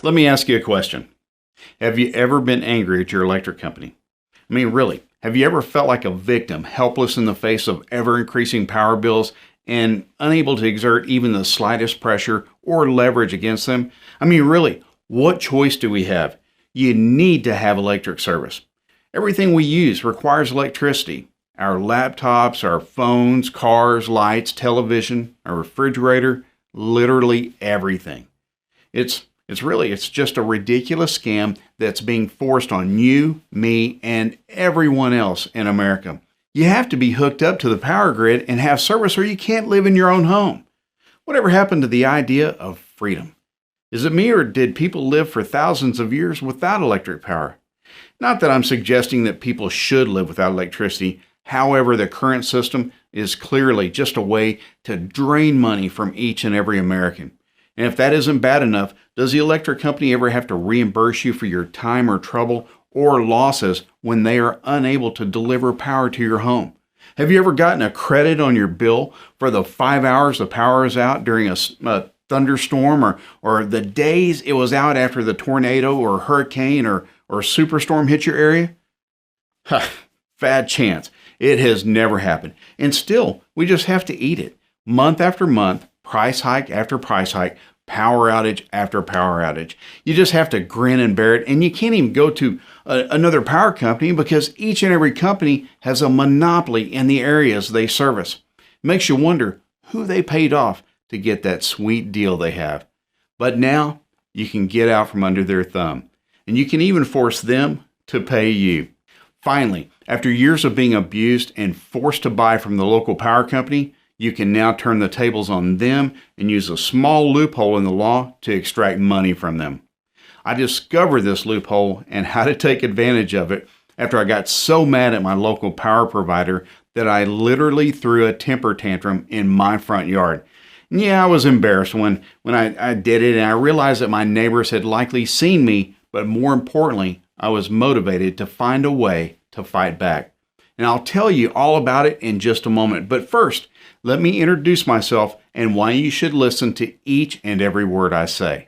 Let me ask you a question. Have you ever been angry at your electric company? I mean, really, have you ever felt like a victim, helpless in the face of ever increasing power bills and unable to exert even the slightest pressure or leverage against them? I mean, really, what choice do we have? You need to have electric service. Everything we use requires electricity. Our laptops, our phones, cars, lights, television, our refrigerator, literally everything. It's just a ridiculous scam that's being forced on you, me, and everyone else in America. You have to be hooked up to the power grid and have service or you can't live in your own home. Whatever happened to the idea of freedom? Is it me or did people live for thousands of years without electric power? Not that I'm suggesting that people should live without electricity. However, the current system is clearly just a way to drain money from each and every American. And if that isn't bad enough, does the electric company ever have to reimburse you for your time or trouble or losses when they are unable to deliver power to your home? Have you ever gotten a credit on your bill for the 5 hours the power is out during a thunderstorm or the days it was out after the tornado or hurricane or superstorm hit your area? Bad chance. It has never happened. And still, we just have to eat it. Month after month, price hike after price hike, power outage after power outage. You just have to grin and bear it, and you can't even go to another power company because each and every company has a monopoly in the areas they service. It makes you wonder who they paid off to get that sweet deal they have. But now you can get out from under their thumb, and you can even force them to pay you. Finally, after years of being abused and forced to buy from the local power company, you can now turn the tables on them and use a small loophole in the law to extract money from them. I discovered this loophole and how to take advantage of it after I got so mad at my local power provider that I literally threw a temper tantrum in my front yard. And yeah, I was embarrassed when I did it, and I realized that my neighbors had likely seen me, but more importantly, I was motivated to find a way to fight back. And I'll tell you all about it in just a moment. But first, let me introduce myself and why you should listen to each and every word I say.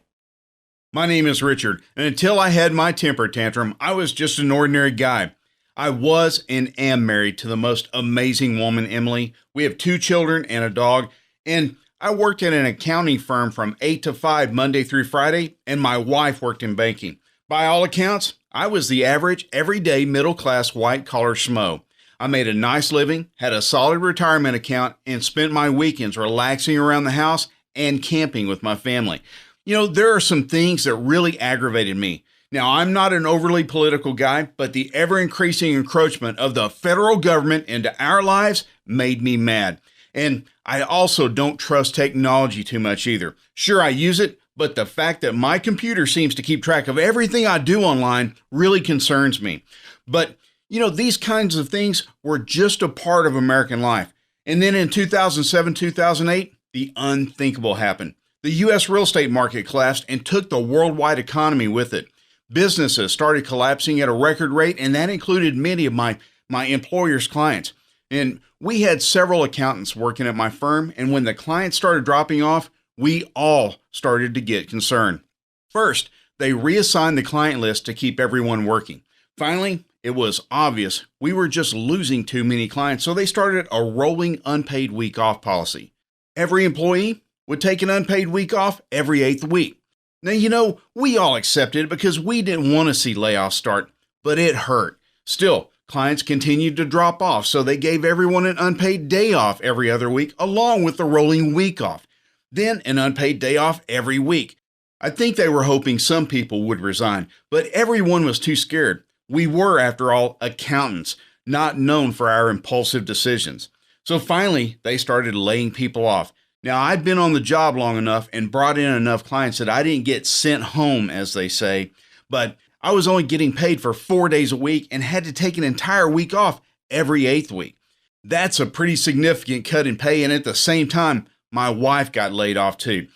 My name is Richard, and until I had my temper tantrum, I was just an ordinary guy. I was and am married to the most amazing woman, Emily. We have 2 children and a dog, and I worked at an accounting firm from 8 to 5 Monday through Friday, and my wife worked in banking. By all accounts, I was the average, everyday, middle-class, white-collar schmo. I made a nice living, had a solid retirement account, and spent my weekends relaxing around the house and camping with my family. You know, there are some things that really aggravated me. Now, I'm not an overly political guy, but the ever-increasing encroachment of the federal government into our lives made me mad. And I also don't trust technology too much either. Sure, I use it, but the fact that my computer seems to keep track of everything I do online really concerns me. But, you know, these kinds of things were just a part of American life. And then in 2007, 2008, the unthinkable happened. The U.S. real estate market collapsed and took the worldwide economy with it. Businesses started collapsing at a record rate, and that included many of my employer's clients. And we had several accountants working at my firm, and when the clients started dropping off, we all started to get concerned. First, they reassigned the client list to keep everyone working. Finally, it was obvious we were just losing too many clients, so they started a rolling unpaid week off policy. Every employee would take an unpaid week off every 8th week. Now, you know, we all accepted it because we didn't want to see layoffs start, but it hurt. Still, clients continued to drop off, so they gave everyone an unpaid day off every other week, along with the rolling week off. Then an unpaid day off every week. I think they were hoping some people would resign, but everyone was too scared. We were, after all, accountants, not known for our impulsive decisions. So finally, they started laying people off. Now, I'd been on the job long enough and brought in enough clients that I didn't get sent home, as they say, but I was only getting paid for 4 days a week and had to take an entire week off every 8th week. That's a pretty significant cut in pay, and at the same time, my wife got laid off too.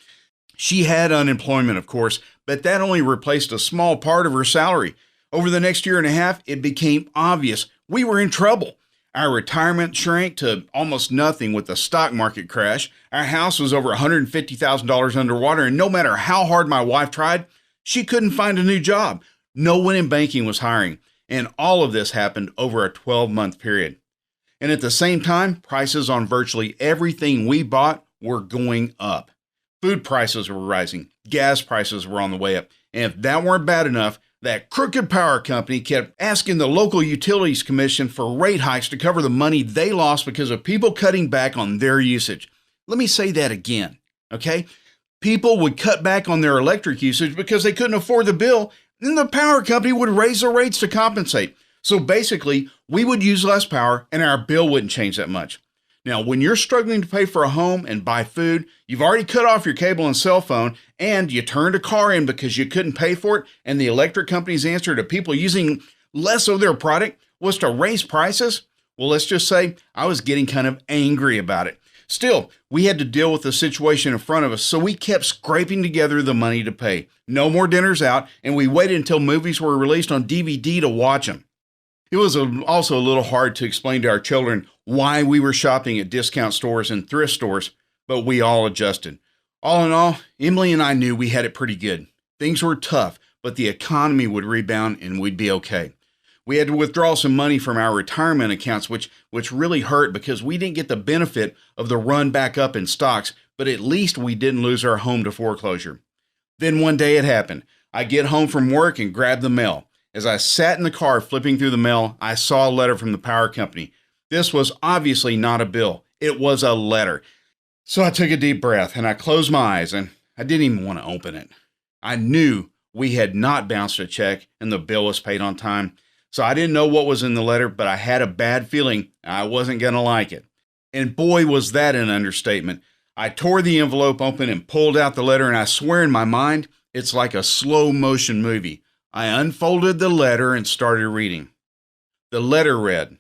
She had unemployment, of course, but that only replaced a small part of her salary. Over the next year and a half, it became obvious we were in trouble. Our retirement shrank to almost nothing with the stock market crash. Our house was over $150,000 underwater, and no matter how hard my wife tried, She couldn't find a new job. No one in banking was hiring. And all of this happened over a 12-month period. And at the same time, prices on virtually everything we bought were going up. Food prices were rising. Gas prices were on the way up. And if that weren't bad enough, that crooked power company kept asking the local utilities commission for rate hikes to cover the money they lost because of people cutting back on their usage. Let me say that again, okay? People would cut back on their electric usage because they couldn't afford the bill, and the power company would raise their rates to compensate. So basically, we would use less power and our bill wouldn't change that much. Now, when you're struggling to pay for a home and buy food, you've already cut off your cable and cell phone, and you turned a car in because you couldn't pay for it, and the electric company's answer to people using less of their product was to raise prices, well, let's just say I was getting kind of angry about it. Still, we had to deal with the situation in front of us, so we kept scraping together the money to pay. No more dinners out, and we waited until movies were released on DVD to watch them. It was also a little hard to explain to our children why we were shopping at discount stores and thrift stores, but we all adjusted. All in all, Emily and I knew we had it pretty good. Things were tough, but the economy would rebound and we'd be okay. We had to withdraw some money from our retirement accounts, which really hurt because we didn't get the benefit of the run back up in stocks, but at least we didn't lose our home to foreclosure. Then one day it happened. I get home from work and grab the mail. As I sat in the car flipping through the mail, I saw a letter from the power company. This was obviously not a bill. It was a letter. So I took a deep breath and I closed my eyes and I didn't even want to open it. I knew we had not bounced a check and the bill was paid on time. So I didn't know what was in the letter, but I had a bad feeling I wasn't going to like it. And boy, was that an understatement. I tore the envelope open and pulled out the letter, and I swear in my mind, it's like a slow motion movie. I unfolded the letter and started reading. The letter read,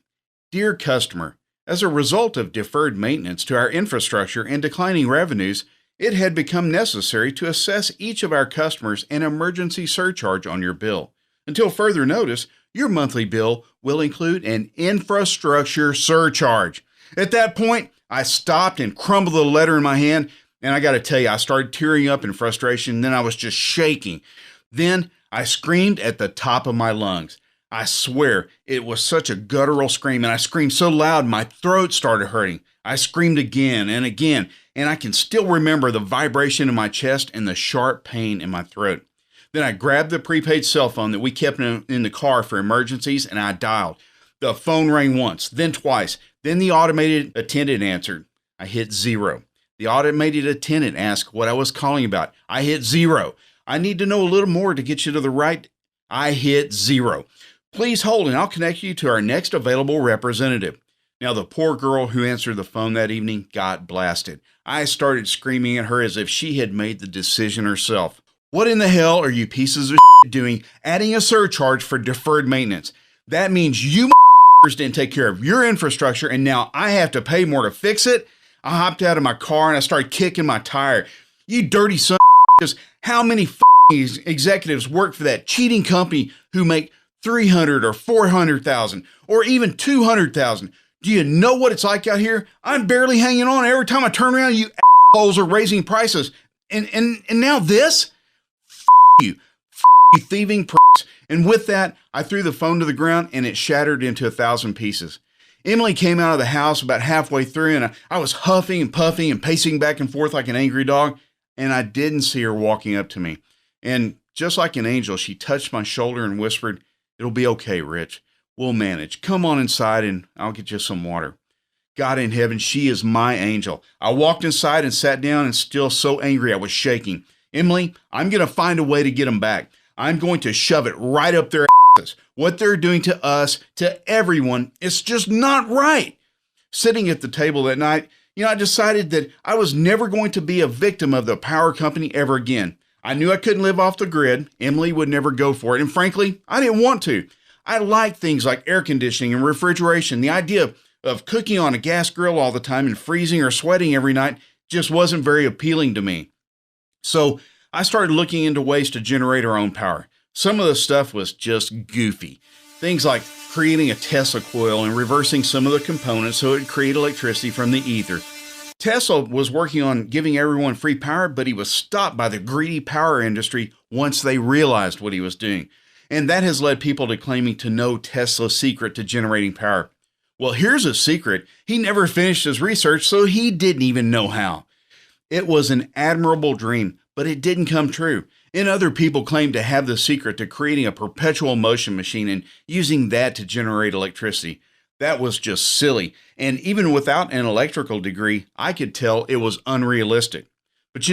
"Dear customer, as a result of deferred maintenance to our infrastructure and declining revenues, it had become necessary to assess each of our customers an emergency surcharge on your bill. Until further notice, your monthly bill will include an infrastructure surcharge." At that point, I stopped and crumbled the letter in my hand, and I got to tell you, I started tearing up in frustration, and then I was just shaking. Then I screamed at the top of my lungs. I swear, it was such a guttural scream, and I screamed so loud my throat started hurting. I screamed again, and I can still remember the vibration in my chest and the sharp pain in my throat. Then I grabbed the prepaid cell phone that we kept in the car for emergencies, and I dialed. The phone rang once, then twice. Then the automated attendant answered. I hit 0. The automated attendant asked what I was calling about. I hit 0. I need to know a little more to get you to the right. I hit 0. Please hold and I'll connect you to our next available representative. Now, the poor girl who answered the phone that evening got blasted. I started screaming at her as if she had made the decision herself. What in the hell are you pieces of shit doing adding a surcharge for deferred maintenance? That means you didn't take care of your infrastructure and now I have to pay more to fix it? I hopped out of my car and I started kicking my tire. You dirty son of a, how many executives work for that cheating company who make $300,000 or $400,000 or even $200,000? Do you know what it's like out here? I'm barely hanging on. Every time I turn around, you assholes are raising prices. And now this? You thieving pricks. And with that, I threw the phone to the ground and it shattered into 1,000 pieces. Emily came out of the house about halfway through and I was huffing and puffing and pacing back and forth like an angry dog, and I didn't see her walking up to me. And just like an angel, she touched my shoulder and whispered, "It'll be okay, Rich. We'll manage. Come on inside and I'll get you some water." God in heaven, she is my angel. I walked inside and sat down and still so angry I was shaking. "Emily, I'm going to find a way to get them back. I'm going to shove it right up their asses. What they're doing to us, to everyone, it's just not right." Sitting at the table that night, I decided that I was never going to be a victim of the power company ever again. I knew I couldn't live off the grid. Emily would never go for it. And frankly, I didn't want to. I like things like air conditioning and refrigeration. The idea of cooking on a gas grill all the time and freezing or sweating every night just wasn't very appealing to me. So I started looking into ways to generate our own power. Some of the stuff was just goofy. Things like creating a Tesla coil and reversing some of the components so it would create electricity from the ether. Tesla was working on giving everyone free power, but he was stopped by the greedy power industry once they realized what he was doing. And that has led people to claiming to know Tesla's secret to generating power. Well, here's a secret. He never finished his research, so he didn't even know how. It was an admirable dream, but it didn't come true. And other people claim to have the secret to creating a perpetual motion machine and using that to generate electricity. That was just silly. And even without an electrical degree, I could tell it was unrealistic. But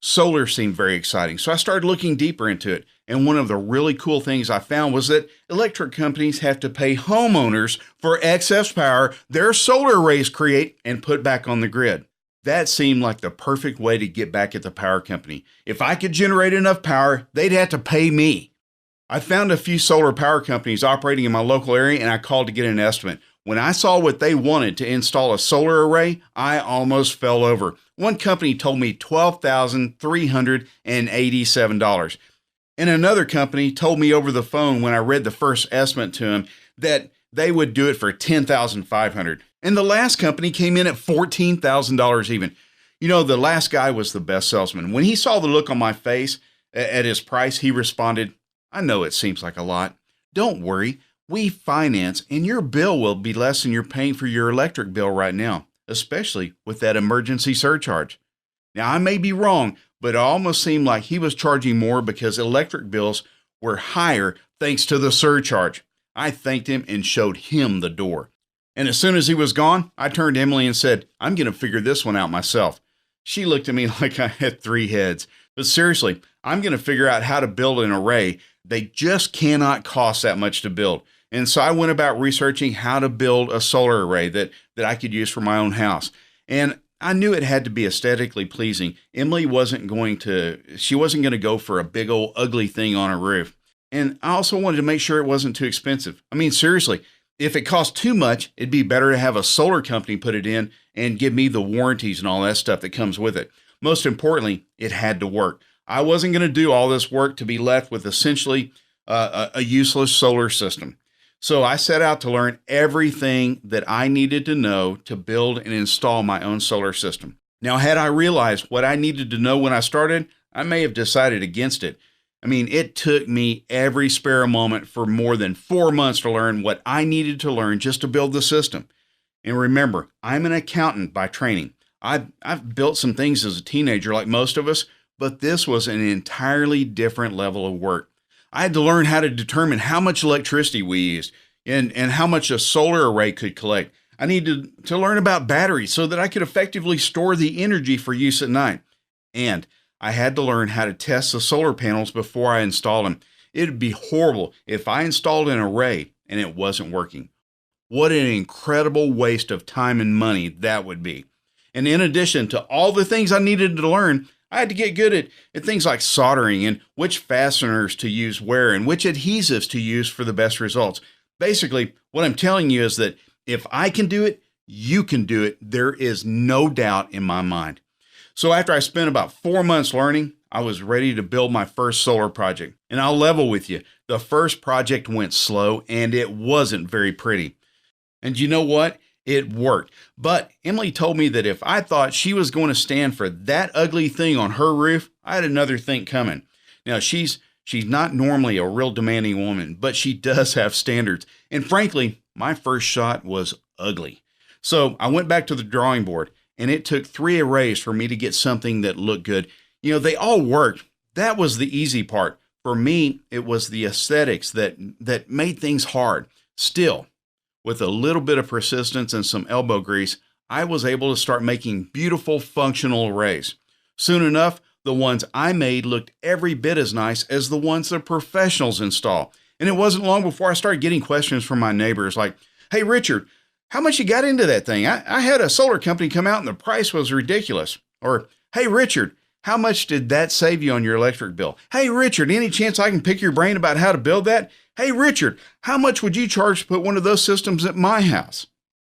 solar seemed very exciting. So I started looking deeper into it. And one of the really cool things I found was that electric companies have to pay homeowners for excess power their solar arrays create and put back on the grid. That seemed like the perfect way to get back at the power company. If I could generate enough power, they'd have to pay me. I found a few solar power companies operating in my local area, and I called to get an estimate. When I saw what they wanted to install a solar array, I almost fell over. One company told me $12,387. And another company told me over the phone when I read the first estimate to them that they would do it for $10,500. And the last company came in at $14,000 even. The last guy was the best salesman. When he saw the look on my face at his price, he responded, "I know it seems like a lot. Don't worry. We finance, and your bill will be less than you're paying for your electric bill right now, especially with that emergency surcharge." Now, I may be wrong, but it almost seemed like he was charging more because electric bills were higher thanks to the surcharge. I thanked him and showed him the door. And as soon as he was gone, I turned to Emily and said, "I'm going to figure this one out myself." She looked at me like I had three heads. But seriously, I'm going to figure out how to build an array. They just cannot cost that much to build. And so I went about researching how to build a solar array that I could use for my own house. And I knew it had to be aesthetically pleasing. Emily wasn't going to go for a big old ugly thing on her roof. And I also wanted to make sure it wasn't too expensive. I mean, seriously, if it cost too much, it'd be better to have a solar company put it in and give me the warranties and all that stuff that comes with it. Most importantly, it had to work. I wasn't going to do all this work to be left with essentially a useless solar system. So I set out to learn everything that I needed to know to build and install my own solar system. Now, had I realized what I needed to know when I started, I may have decided against it. I mean, it took me every spare moment for more than 4 months to learn what I needed to learn just to build the system. And remember, I'm an accountant by training. I've built some things as a teenager like most of us, but this was an entirely different level of work. I had to learn how to determine how much electricity we used and how much a solar array could collect. I needed to learn about batteries so that I could effectively store the energy for use at night. And I had to learn how to test the solar panels before I installed them. It'd be horrible if I installed an array and it wasn't working. What an incredible waste of time and money that would be. And in addition to all the things I needed to learn, I had to get good at things like soldering and which fasteners to use where and which adhesives to use for the best results. Basically, what I'm telling you is that if I can do it, you can do it. There is no doubt in my mind. So after I spent about 4 months learning, I was ready to build my first solar project. And I'll level with you, the first project went slow and it wasn't very pretty. And you know what? It worked. But Emily told me that if I thought she was going to stand for that ugly thing on her roof, I had another thing coming. Now, she's not normally a real demanding woman, but she does have standards. And frankly, my first shot was ugly. So I went back to the drawing board, and it took 3 arrays for me to get something that looked good. They all worked. That was the easy part. For me, it was the aesthetics that made things hard. Still, with a little bit of persistence and some elbow grease, I was able to start making beautiful functional arrays. Soon enough, the ones I made looked every bit as nice as the ones the professionals install. And it wasn't long before I started getting questions from my neighbors like, "Hey, Richard, how much you got into that thing? I had a solar company come out and the price was ridiculous." Or, "Hey, Richard, how much did that save you on your electric bill? Hey, Richard, any chance I can pick your brain about how to build that? Hey, Richard, how much would you charge to put one of those systems at my house?"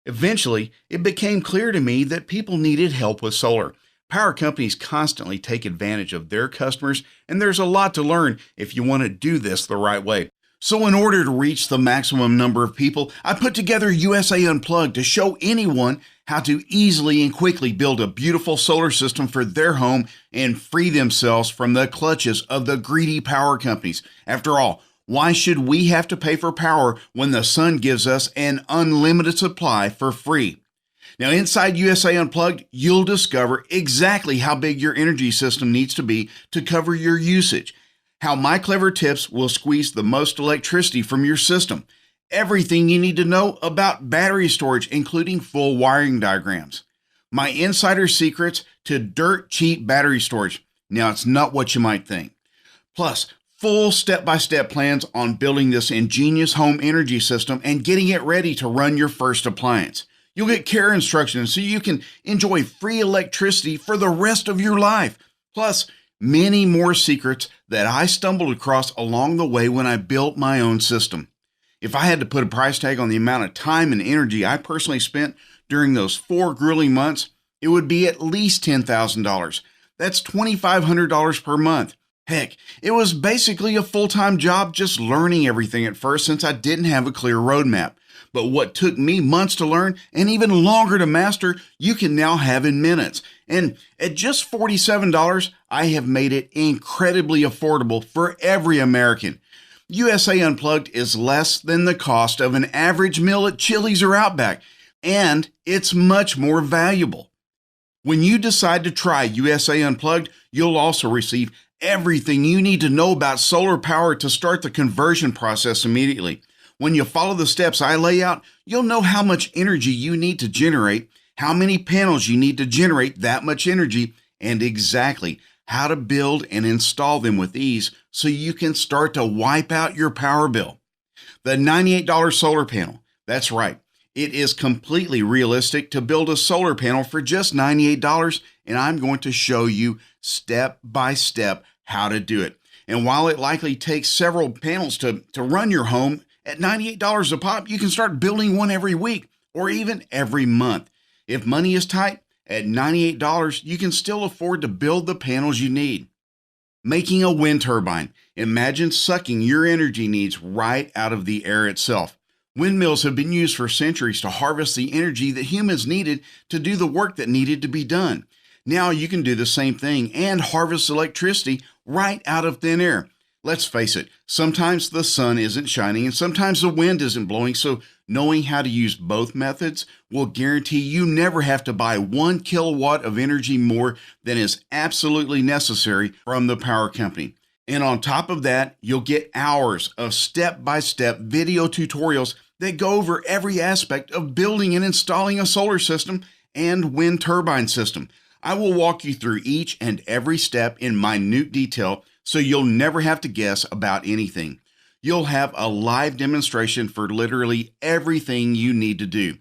Eventually, it became clear to me that people needed help with solar. Power companies constantly take advantage of their customers, and there's a lot to learn if you want to do this the right way. So in order to reach the maximum number of people, I put together USA Unplugged to show anyone how to easily and quickly build a beautiful solar system for their home and free themselves from the clutches of the greedy power companies. After all, why should we have to pay for power when the sun gives us an unlimited supply for free? Now, inside USA Unplugged, you'll discover exactly how big your energy system needs to be to cover your usage, how my clever tips will squeeze the most electricity from your system, everything you need to know about battery storage, including full wiring diagrams, my insider secrets to dirt cheap battery storage. Now, it's not what you might think. Plus, full step-by-step plans on building this ingenious home energy system and getting it ready to run your first appliance. You'll get care instructions so you can enjoy free electricity for the rest of your life. Plus, many more secrets that I stumbled across along the way when I built my own system. If I had to put a price tag on the amount of time and energy I personally spent during those 4 grueling months, it would be at least $10,000. That's $2,500 per month. Heck, it was basically a full-time job just learning everything at first since I didn't have a clear roadmap. But what took me months to learn and even longer to master, you can now have in minutes. And at just $47, I have made it incredibly affordable for every American. USA Unplugged is less than the cost of an average meal at Chili's or Outback, and it's much more valuable. When you decide to try USA Unplugged, you'll also receive everything you need to know about solar power to start the conversion process immediately. When you follow the steps I lay out, you'll know how much energy you need to generate, how many panels you need to generate that much energy, and exactly how to build and install them with ease so you can start to wipe out your power bill. The $98 solar panel, that's right. It is completely realistic to build a solar panel for just $98, and I'm going to show you step by step how to do it. And while it likely takes several panels to run your home, at $98 a pop, you can start building one every week or even every month. If money is tight, at $98, you can still afford to build the panels you need. Making a wind turbine. Imagine sucking your energy needs right out of the air itself. Windmills have been used for centuries to harvest the energy that humans needed to do the work that needed to be done. Now you can do the same thing and harvest electricity right out of thin air. Let's face it, sometimes the sun isn't shining and sometimes the wind isn't blowing, so knowing how to use both methods will guarantee you never have to buy 1 kilowatt of energy more than is absolutely necessary from the power company. And on top of that, you'll get hours of step-by-step video tutorials that go over every aspect of building and installing a solar system and wind turbine system. I will walk you through each and every step in minute detail so you'll never have to guess about anything. You'll have a live demonstration for literally everything you need to do.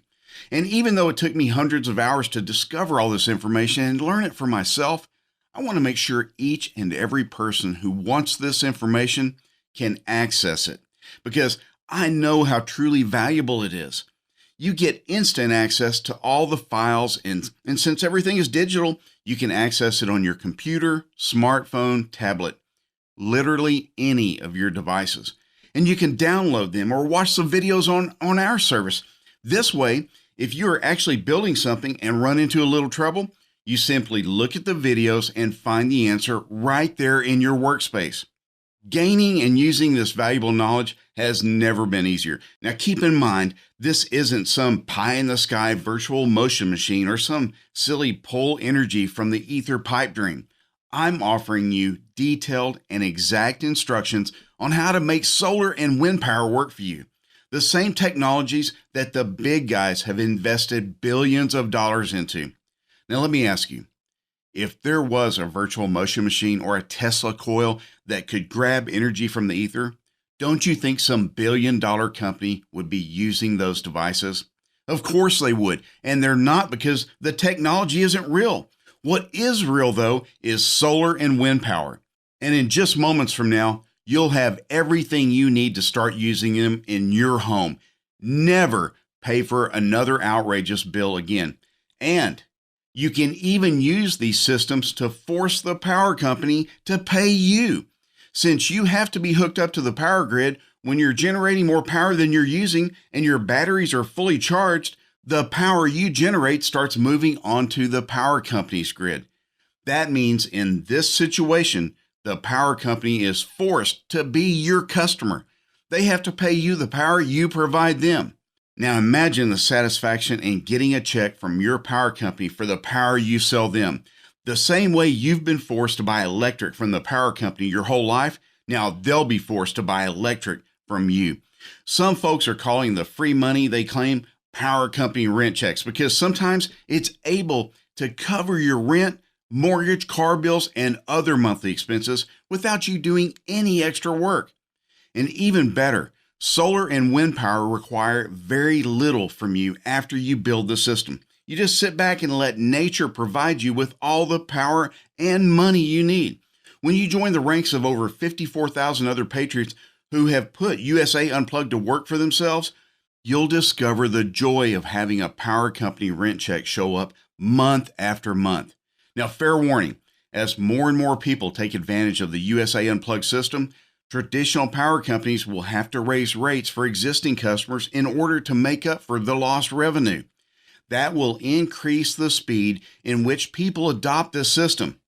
And even though it took me hundreds of hours to discover all this information and learn it for myself, I want to make sure each and every person who wants this information can access it, because I know how truly valuable it is. You get instant access to all the files, and since everything is digital, you can access it on your computer, smartphone, tablet, literally any of your devices. And you can download them or watch some videos on our service. This way, if you are actually building something and run into a little trouble, you simply look at the videos and find the answer right there in your workspace. Gaining and using this valuable knowledge has never been easier. Now keep in mind, this isn't some pie-in-the-sky virtual motion machine or some silly pull energy from the ether pipe dream. I'm offering you detailed and exact instructions on how to make solar and wind power work for you. The same technologies that the big guys have invested billions of dollars into. Now let me ask you, if there was a virtual motion machine or a Tesla coil that could grab energy from the ether, don't you think some billion-dollar company would be using those devices? Of course they would, and they're not because the technology isn't real. What is real, though, is solar and wind power. And in just moments from now, you'll have everything you need to start using them in your home. Never pay for another outrageous bill again. And you can even use these systems to force the power company to pay you. Since you have to be hooked up to the power grid When you're generating more power than you're using and your batteries are fully charged, the power you generate starts moving onto the power company's grid. That means in this situation, the power company is forced to be your customer. They have to pay you the power you provide them. Now imagine the satisfaction in getting a check from your power company for the power you sell them. The same way you've been forced to buy electric from the power company your whole life, now they'll be forced to buy electric from you. Some folks are calling the free money they claim power company rent checks because sometimes it's able to cover your rent, mortgage, car bills, and other monthly expenses without you doing any extra work. And even better, solar and wind power require very little from you after you build the system. You just sit back and let nature provide you with all the power and money you need. When you join the ranks of over 54,000 other patriots who have put USA Unplugged to work for themselves, you'll discover the joy of having a power company rent check show up month after month. Now, fair warning, as more and more people take advantage of the USA Unplugged system, traditional power companies will have to raise rates for existing customers in order to make up for the lost revenue. That will increase the speed in which people adopt this system.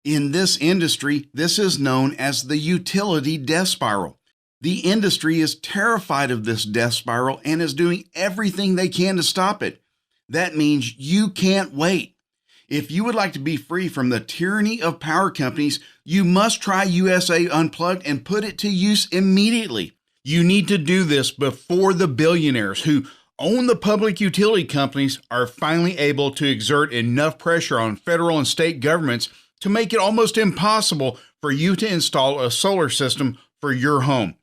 In this industry, this is known as the utility death spiral. The industry is terrified of this death spiral and is doing everything they can to stop it. That means you can't wait. If you would like to be free from the tyranny of power companies, you must try USA Unplugged and put it to use immediately. You need to do this before the billionaires who own the public utility companies are finally able to exert enough pressure on federal and state governments to make it almost impossible for you to install a solar system for your home.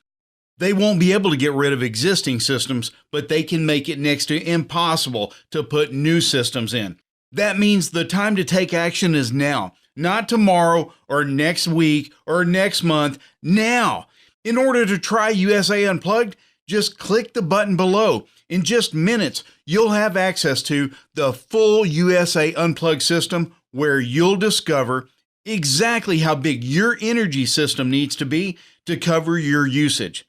They won't be able to get rid of existing systems, but they can make it next to impossible to put new systems in. That means the time to take action is now, not tomorrow or next week or next month, now. In order to try USA Unplugged, just click the button below. In just minutes, you'll have access to the full USA Unplugged system where you'll discover exactly how big your energy system needs to be to cover your usage.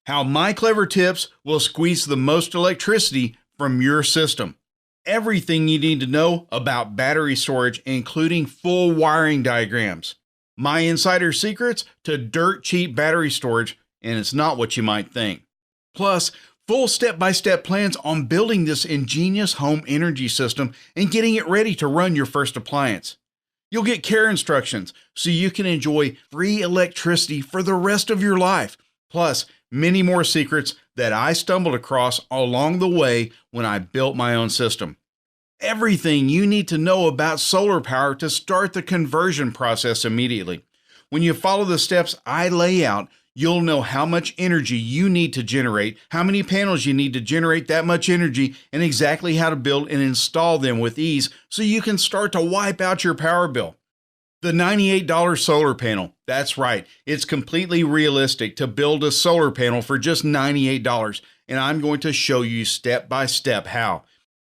How my clever tips will squeeze the most electricity from your system. Everything you need to know about battery storage, including full wiring diagrams. My insider secrets to dirt cheap battery storage, and it's not what you might think. Plus, full step-by-step plans on building this ingenious home energy system and getting it ready to run your first appliance. You'll get care instructions so you can enjoy free electricity for the rest of your life. Plus, many more secrets that I stumbled across along the way when I built my own system. Everything you need to know about solar power to start the conversion process immediately. When you follow the steps I lay out, you'll know how much energy you need to generate, how many panels you need to generate that much energy, and exactly how to build and install them with ease so you can start to wipe out your power bill. The $98 solar panel, that's right, it's completely realistic to build a solar panel for just $98, and I'm going to show you step by step how.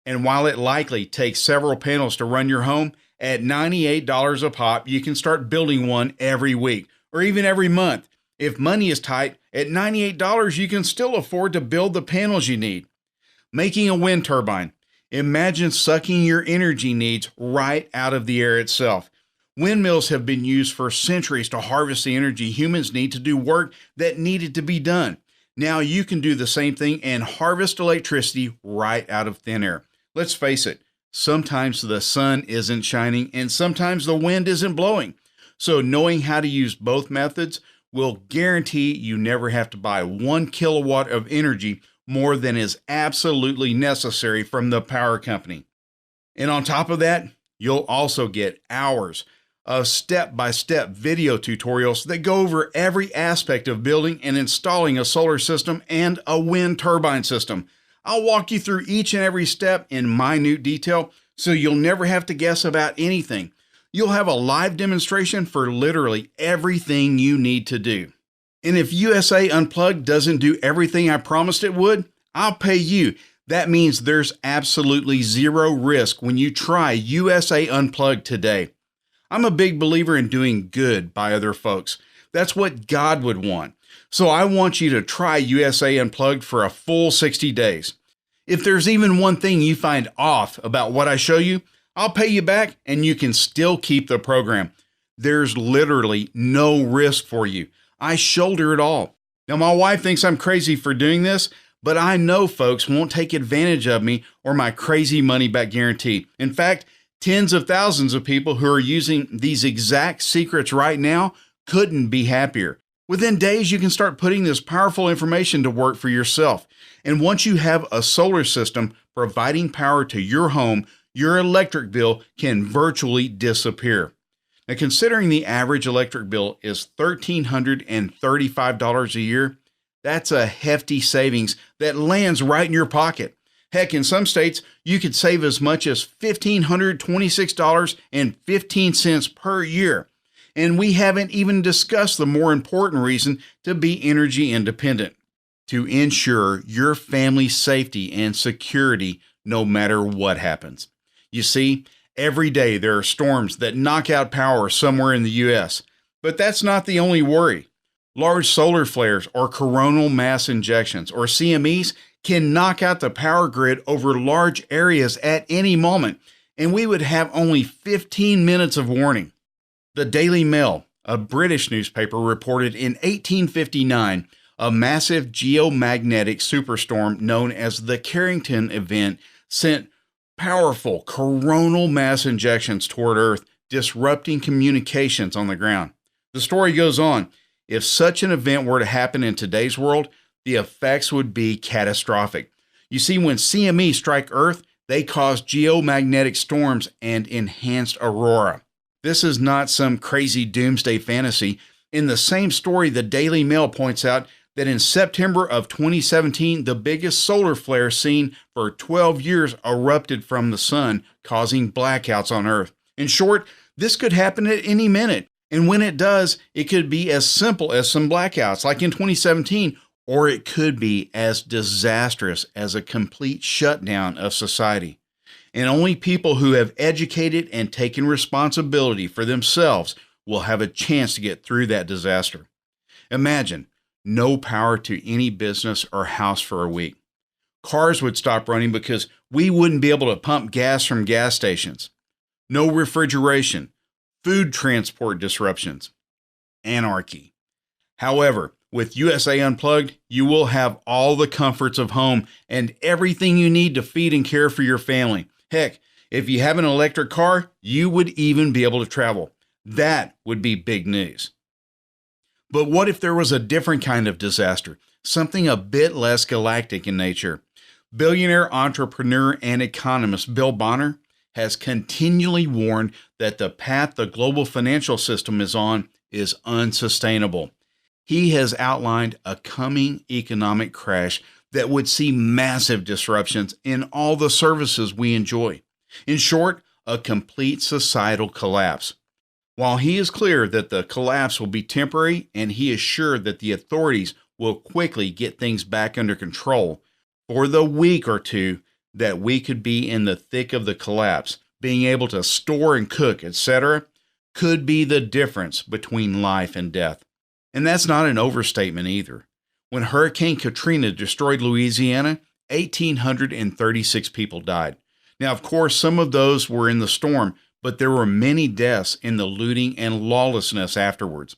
And while it likely takes several panels to run your home, at $98 a pop, you can start building one every week or even every month. If money is tight, at $98 you can still afford to build the panels you need. Making a wind turbine. Imagine sucking your energy needs right out of the air itself. Windmills have been used for centuries to harvest the energy humans need to do work that needed to be done. Now you can do the same thing and harvest electricity right out of thin air. Let's face it, sometimes the sun isn't shining and sometimes the wind isn't blowing. So knowing how to use both methods will guarantee you never have to buy 1 kilowatt of energy more than is absolutely necessary from the power company. And on top of that, you'll also get hours of step-by-step video tutorials that go over every aspect of building and installing a solar system and a wind turbine system. I'll walk you through each and every step in minute detail so you'll never have to guess about anything. You'll have a live demonstration for literally everything you need to do. And if USA Unplugged doesn't do everything I promised it would, I'll pay you. That means there's absolutely zero risk when you try USA Unplugged today. I'm a big believer in doing good by other folks. That's what God would want. So I want you to try USA Unplugged for a full 60 days. If there's even one thing you find off about what I show you, I'll pay you back and you can still keep the program. There's literally no risk for you. I shoulder it all. Now, my wife thinks I'm crazy for doing this, but I know folks won't take advantage of me or my crazy money back guarantee. In fact, tens of thousands of people who are using these exact secrets right now couldn't be happier. Within days, you can start putting this powerful information to work for yourself. And once you have a solar system providing power to your home, your electric bill can virtually disappear. Now, considering the average electric bill is $1,335 a year, that's a hefty savings that lands right in your pocket. Heck, in some states, you could save as much as $1,526.15 per year. And we haven't even discussed the more important reason to be energy independent: to ensure your family's safety and security no matter what happens. You see, every day there are storms that knock out power somewhere in the U.S., but that's not the only worry. Large solar flares or coronal mass injections, or CMEs, can knock out the power grid over large areas at any moment, and we would have only 15 minutes of warning. The Daily Mail, a British newspaper, reported in 1859 a massive geomagnetic superstorm known as the Carrington event sent powerful coronal mass injections toward Earth, disrupting communications on the ground. The story goes on. If such an event were to happen in today's world, the effects would be catastrophic. You see, when CME strike Earth, they cause geomagnetic storms and enhanced aurora. This is not some crazy doomsday fantasy. In the same story, the Daily Mail points out that in September of 2017, the biggest solar flare seen for 12 years erupted from the sun, causing blackouts on Earth. In short, this could happen at any minute. And when it does, it could be as simple as some blackouts, like in 2017, or it could be as disastrous as a complete shutdown of society. And only people who have educated and taken responsibility for themselves will have a chance to get through that disaster. Imagine no power to any business or house for a week. Cars would stop running because we wouldn't be able to pump gas from gas stations. No refrigeration. Food transport disruptions. Anarchy. However, with USA Unplugged, you will have all the comforts of home and everything you need to feed and care for your family. Heck, if you have an electric car, you would even be able to travel. That would be big news. But what if there was a different kind of disaster, something a bit less galactic in nature? Billionaire entrepreneur and economist Bill Bonner has continually warned that the path the global financial system is on is unsustainable. He has outlined a coming economic crash that would see massive disruptions in all the services we enjoy. In short, a complete societal collapse. While he is clear that the collapse will be temporary, and he is sure that the authorities will quickly get things back under control, for the week or two that we could be in the thick of the collapse, being able to store and cook, etc., could be the difference between life and death. And that's not an overstatement either. When Hurricane Katrina destroyed Louisiana, 1,836 people died. Now, of course, some of those were in the storm, but there were many deaths in the looting and lawlessness afterwards.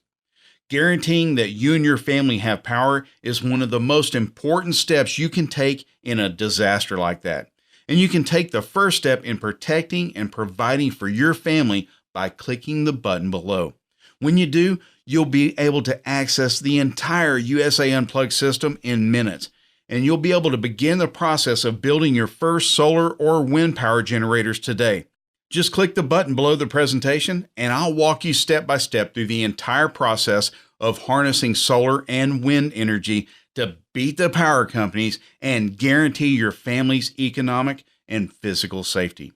Guaranteeing that you and your family have power is one of the most important steps you can take in a disaster like that. And you can take the first step in protecting and providing for your family by clicking the button below. When you do, you'll be able to access the entire USA Unplugged system in minutes, and you'll be able to begin the process of building your first solar or wind power generators today. Just click the button below the presentation, and I'll walk you step by step through the entire process of harnessing solar and wind energy to beat the power companies and guarantee your family's economic and physical safety.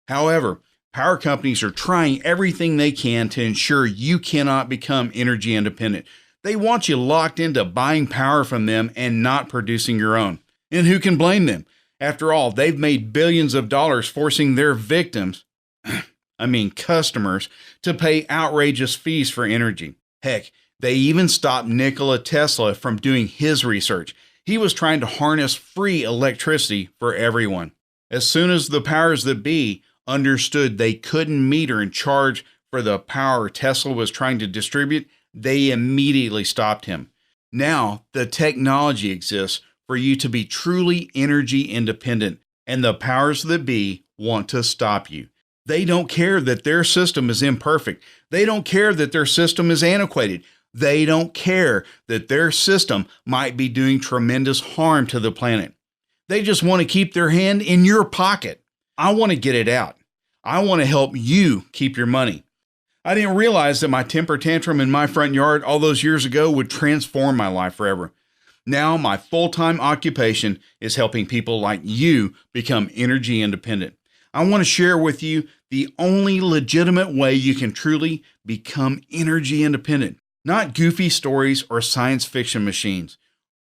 However, power companies are trying everything they can to ensure you cannot become energy independent. They want you locked into buying power from them and not producing your own. And who can blame them? After all, they've made billions of dollars forcing their victims, customers, to pay outrageous fees for energy. Heck, They even stopped Nikola Tesla from doing his research. He was trying to harness free electricity for everyone. As soon as the powers that be understood they couldn't meter and charge for the power Tesla was trying to distribute, they immediately stopped him. Now, the technology exists for you to be truly energy independent, and the powers that be want to stop you. They don't care that their system is imperfect. They don't care that their system is antiquated. They don't care that their system might be doing tremendous harm to the planet. They just want to keep their hand in your pocket. I want to get it out. I want to help you keep your money. I didn't realize that my temper tantrum in my front yard all those years ago would transform my life forever. Now my full-time occupation is helping people like you become energy independent. I want to share with you the only legitimate way you can truly become energy independent. Not goofy stories or science fiction machines.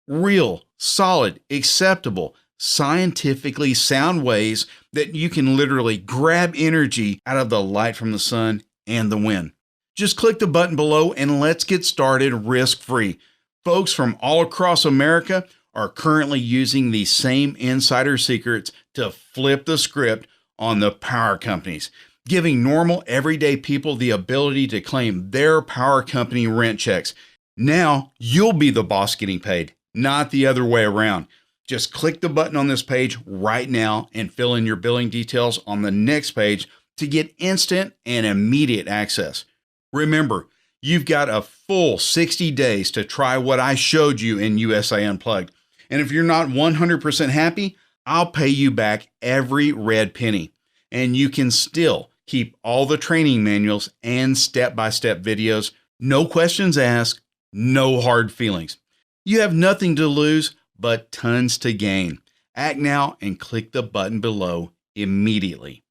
Real, solid, acceptable, scientifically sound ways that you can literally grab energy out of the light from the sun and the wind. Just click the button below and let's get started risk-free. Folks from all across America are currently using these same insider secrets to flip the script on the power companies, giving normal everyday people the ability to claim their power company rent checks. Now you'll be the boss getting paid, not the other way around. Just click the button on this page right now and fill in your billing details on the next page to get instant and immediate access. Remember, you've got a full 60 days to try what I showed you in USA Unplugged. And if you're not 100% happy, I'll pay you back every red penny. And you can still keep all the training manuals and step-by-step videos. No questions asked, no hard feelings. You have nothing to lose, but tons to gain. Act now and click the button below immediately.